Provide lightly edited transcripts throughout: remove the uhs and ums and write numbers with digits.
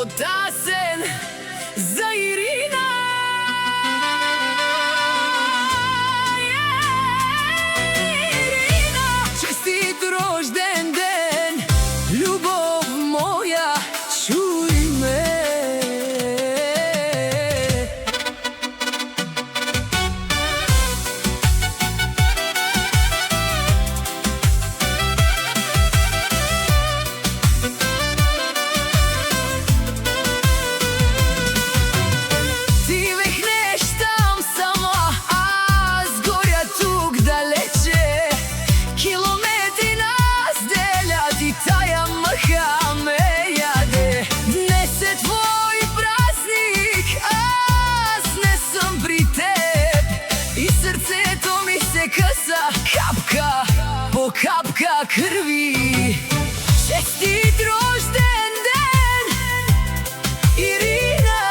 Потасен за Ирина. Ирина, честит рожден ден, любов моя, чуй ме. Капка по капка кръви. Честит рожден ден, Ирина,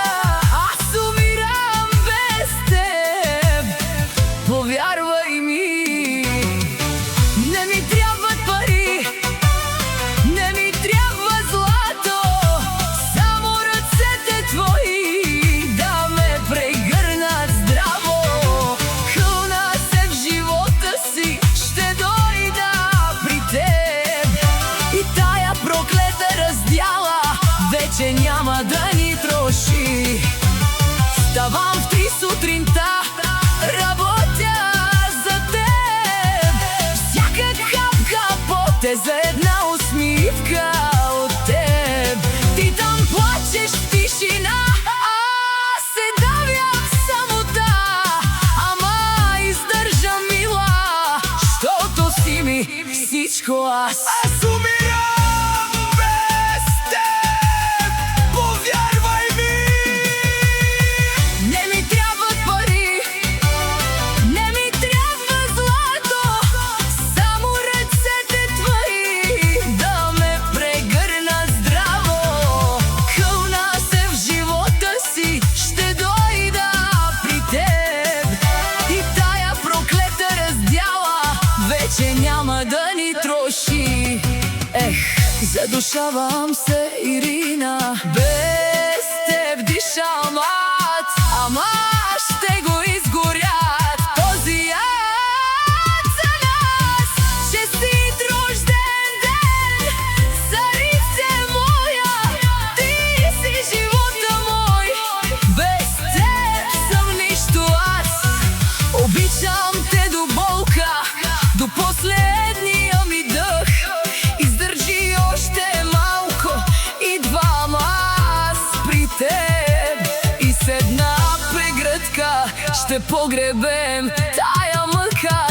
аз умирам без теб. Повярвай ми, не ми трябват пари, не ми трябва злато, само ръцете твои да ме прегърнат здраво. Хълна се в живота си, ще дойда при теб. И тая проклета раздяла вече няма да ни троши. Ставам в 3 сутринта, работя за теб. Всяка капка пот е за една усмивка от теб. Ти там плачеш в тишина, аз се давя в самота. Ама издържам, мила, щото си ми всичко аз. Аз умирам без теб, повярвай ми. Не ми трябват пари, не ми трябва злато, само ръцете твои да ме прегърнат здраво. Хълна се в живота си, ще дойда при теб. И тая проклета раздяла вече няма да ни троши. Задушавам се, Ирина, без теб дишам ад. Ама ще го изгорят този ад за нас. Честит рожден ден, царице моя, ти си живота мой. Без теб съм нищо аз. Обичам те до болка, до последния ми дъх. Издържи още малко, идвам аз при теб. И с една прегръдка ще погребем тая мъка.